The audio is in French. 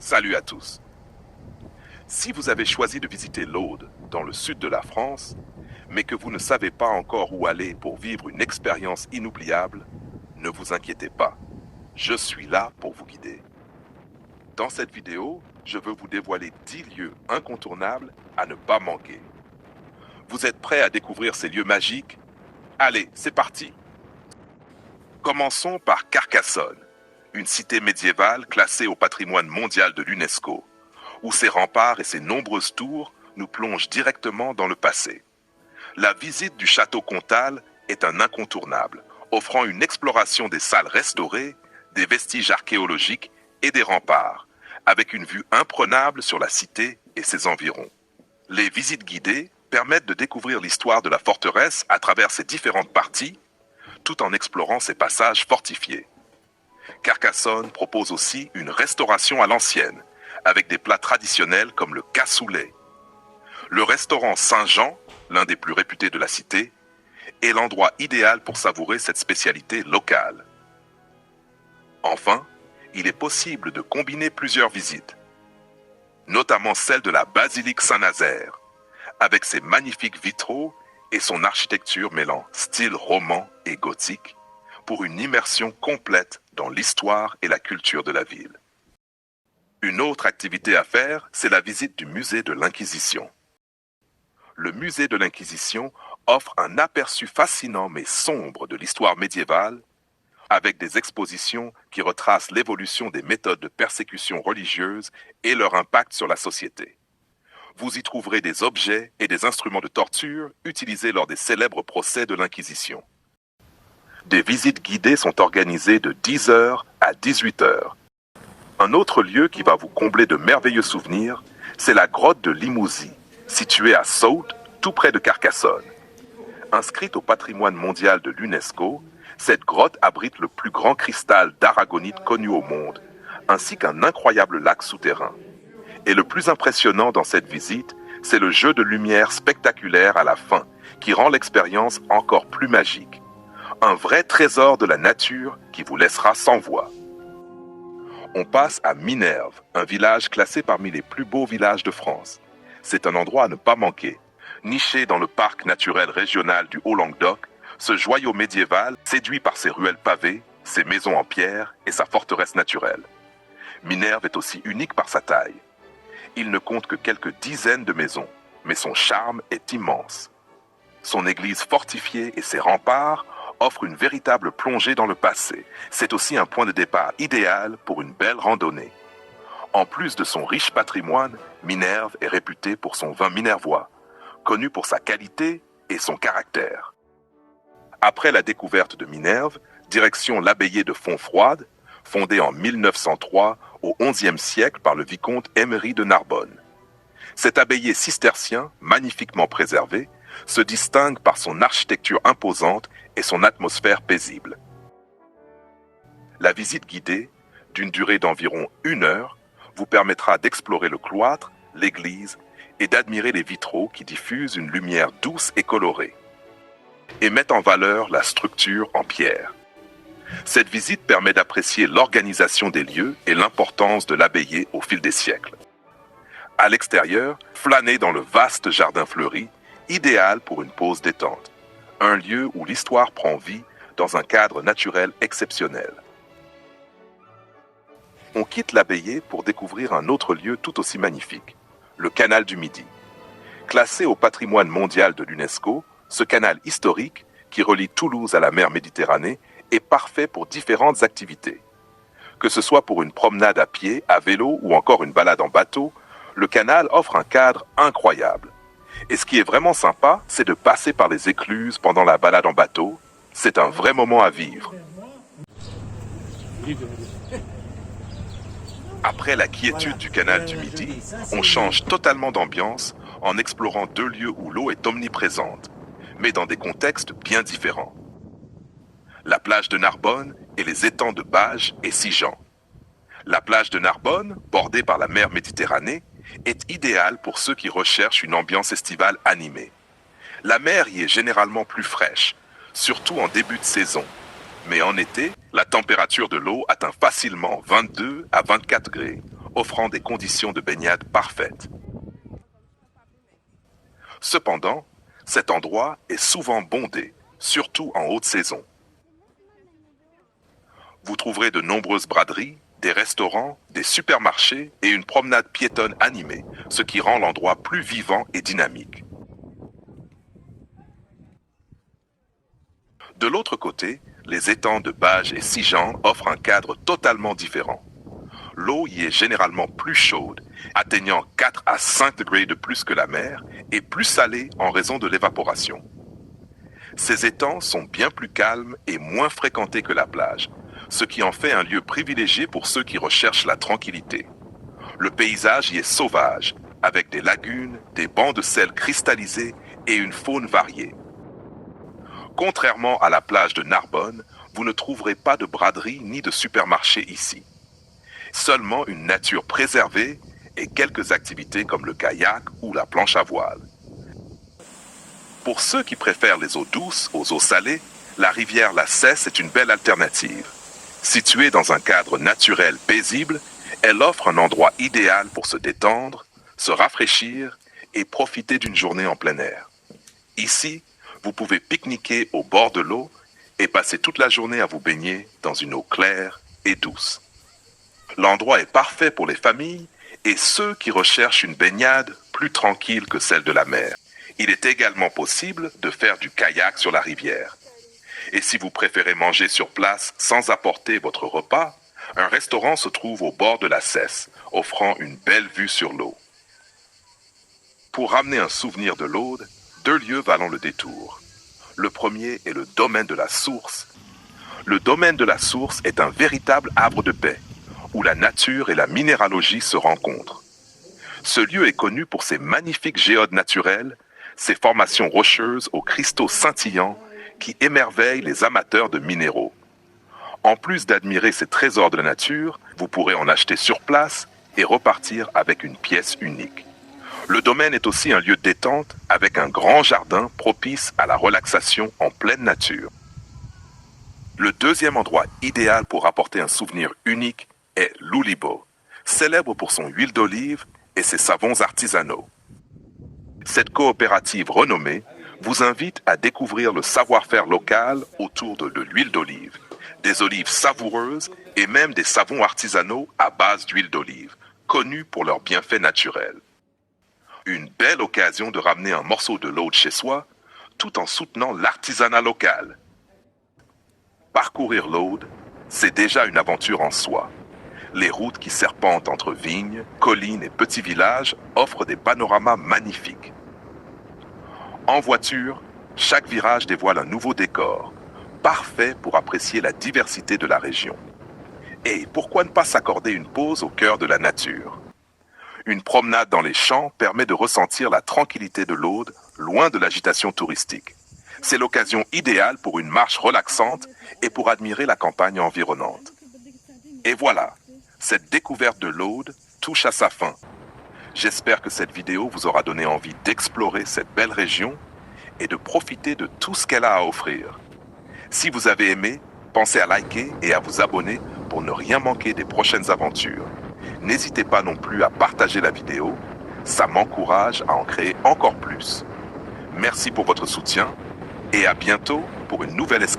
Salut à tous. Si vous avez choisi de visiter l'Aude, dans le sud de la France, mais que vous ne savez pas encore où aller pour vivre une expérience inoubliable, ne vous inquiétez pas. Je suis là pour vous guider. Dans cette vidéo, je veux vous dévoiler 10 lieux incontournables à ne pas manquer. Vous êtes prêts à découvrir ces lieux magiques? Allez, c'est parti! Commençons par Carcassonne, une cité médiévale classée au patrimoine mondial de l'UNESCO, où ses remparts et ses nombreuses tours nous plongent directement dans le passé. La visite du château Comtal est un incontournable, offrant une exploration des salles restaurées, des vestiges archéologiques et des remparts, avec une vue imprenable sur la cité et ses environs. Les visites guidées permettent de découvrir l'histoire de la forteresse à travers ses différentes parties, tout en explorant ses passages fortifiés. Carcassonne propose aussi une restauration à l'ancienne, avec des plats traditionnels comme le cassoulet. Le restaurant Saint-Jean, l'un des plus réputés de la cité, est l'endroit idéal pour savourer cette spécialité locale. Enfin, il est possible de combiner plusieurs visites, notamment celle de la basilique Saint-Nazaire, avec ses magnifiques vitraux et son architecture mêlant style roman et gothique, pour une immersion complète dans l'histoire et la culture de la ville. Une autre activité à faire, c'est la visite du musée de l'Inquisition. Le musée de l'Inquisition offre un aperçu fascinant mais sombre de l'histoire médiévale, avec des expositions qui retracent l'évolution des méthodes de persécution religieuse et leur impact sur la société. Vous y trouverez des objets et des instruments de torture utilisés lors des célèbres procès de l'Inquisition. Des visites guidées sont organisées de 10h à 18h. Un autre lieu qui va vous combler de merveilleux souvenirs, c'est la grotte de Limousin, située à Saulx, tout près de Carcassonne. Inscrite au patrimoine mondial de l'UNESCO, cette grotte abrite le plus grand cristal d'aragonite connu au monde, ainsi qu'un incroyable lac souterrain. Et le plus impressionnant dans cette visite, c'est le jeu de lumière spectaculaire à la fin, qui rend l'expérience encore plus magique. Un vrai trésor de la nature qui vous laissera sans voix. On passe à Minerve, un village classé parmi les plus beaux villages de France. C'est un endroit à ne pas manquer. Niché dans le parc naturel régional du Haut-Languedoc, ce joyau médiéval séduit par ses ruelles pavées, ses maisons en pierre et sa forteresse naturelle. Minerve est aussi unique par sa taille. Il ne compte que quelques dizaines de maisons, mais son charme est immense. Son église fortifiée et ses remparts offrent une véritable plongée dans le passé. C'est aussi un point de départ idéal pour une belle randonnée. En plus de son riche patrimoine, Minerve est réputée pour son vin minervois, connu pour sa qualité et son caractère. Après la découverte de Minerve, direction l'abbaye de Fontfroide, fondée en 1903 au XIe siècle par le vicomte Emery de Narbonne. Cet abbaye cistercien, magnifiquement préservé, se distingue par son architecture imposante et son atmosphère paisible. La visite guidée, d'une durée d'environ 1 heure, vous permettra d'explorer le cloître, l'église et d'admirer les vitraux qui diffusent une lumière douce et colorée et mettent en valeur la structure en pierre. Cette visite permet d'apprécier l'organisation des lieux et l'importance de l'abbaye au fil des siècles. À l'extérieur, flânez dans le vaste jardin fleuri, idéal pour une pause détente. Un lieu où l'histoire prend vie dans un cadre naturel exceptionnel. On quitte l'abbaye pour découvrir un autre lieu tout aussi magnifique, le canal du Midi. Classé au patrimoine mondial de l'UNESCO, ce canal historique, qui relie Toulouse à la mer Méditerranée, est parfait pour différentes activités. Que ce soit pour une promenade à pied, à vélo ou encore une balade en bateau, le canal offre un cadre incroyable. Et ce qui est vraiment sympa, c'est de passer par les écluses pendant la balade en bateau. C'est un vrai moment à vivre. Après la quiétude du canal du Midi, on change totalement d'ambiance en explorant 2 lieux où l'eau est omniprésente, mais dans des contextes bien différents. La plage de Narbonne et les étangs de Bages et Sigean. La plage de Narbonne, bordée par la mer Méditerranée, est idéale pour ceux qui recherchent une ambiance estivale animée. La mer y est généralement plus fraîche, surtout en début de saison. Mais en été, la température de l'eau atteint facilement 22 à 24 degrés, offrant des conditions de baignade parfaites. Cependant, cet endroit est souvent bondé, surtout en haute saison. Vous trouverez de nombreuses braderies, des restaurants, des supermarchés et une promenade piétonne animée, ce qui rend l'endroit plus vivant et dynamique. De l'autre côté, les étangs de Bages et Sijan offrent un cadre totalement différent. L'eau y est généralement plus chaude, atteignant 4 à 5 degrés de plus que la mer, et plus salée en raison de l'évaporation. Ces étangs sont bien plus calmes et moins fréquentés que la plage, ce qui en fait un lieu privilégié pour ceux qui recherchent la tranquillité. Le paysage y est sauvage, avec des lagunes, des bancs de sel cristallisés et une faune variée. Contrairement à la plage de Narbonne, vous ne trouverez pas de braderie ni de supermarché ici. Seulement une nature préservée et quelques activités comme le kayak ou la planche à voile. Pour ceux qui préfèrent les eaux douces aux eaux salées, la rivière La Cesse est une belle alternative. Située dans un cadre naturel paisible, elle offre un endroit idéal pour se détendre, se rafraîchir et profiter d'une journée en plein air. Ici, vous pouvez pique-niquer au bord de l'eau et passer toute la journée à vous baigner dans une eau claire et douce. L'endroit est parfait pour les familles et ceux qui recherchent une baignade plus tranquille que celle de la mer. Il est également possible de faire du kayak sur la rivière. Et si vous préférez manger sur place sans apporter votre repas, un restaurant se trouve au bord de la Cesse, offrant une belle vue sur l'eau. Pour ramener un souvenir de l'Aude, 2 lieux valent le détour. Le premier est le domaine de la Source. Le domaine de la Source est un véritable havre de paix, où la nature et la minéralogie se rencontrent. Ce lieu est connu pour ses magnifiques géodes naturelles, ses formations rocheuses aux cristaux scintillants qui émerveillent les amateurs de minéraux. En plus d'admirer ces trésors de la nature, vous pourrez en acheter sur place et repartir avec une pièce unique. Le domaine est aussi un lieu de détente avec un grand jardin propice à la relaxation en pleine nature. Le deuxième endroit idéal pour apporter un souvenir unique est Loulibo, célèbre pour son huile d'olive et ses savons artisanaux. Cette coopérative renommée vous invite à découvrir le savoir-faire local autour de l'huile d'olive, des olives savoureuses et même des savons artisanaux à base d'huile d'olive, connus pour leurs bienfaits naturels. Une belle occasion de ramener un morceau de l'Aude chez soi, tout en soutenant l'artisanat local. Parcourir l'Aude, c'est déjà une aventure en soi. Les routes qui serpentent entre vignes, collines et petits villages offrent des panoramas magnifiques. En voiture, chaque virage dévoile un nouveau décor, parfait pour apprécier la diversité de la région. Et pourquoi ne pas s'accorder une pause au cœur de la nature? Une promenade dans les champs permet de ressentir la tranquillité de l'Aude, loin de l'agitation touristique. C'est l'occasion idéale pour une marche relaxante et pour admirer la campagne environnante. Et voilà, cette découverte de l'Aude touche à sa fin. J'espère que cette vidéo vous aura donné envie d'explorer cette belle région et de profiter de tout ce qu'elle a à offrir. Si vous avez aimé, pensez à liker et à vous abonner pour ne rien manquer des prochaines aventures. N'hésitez pas non plus à partager la vidéo, ça m'encourage à en créer encore plus. Merci pour votre soutien et à bientôt pour une nouvelle escapade.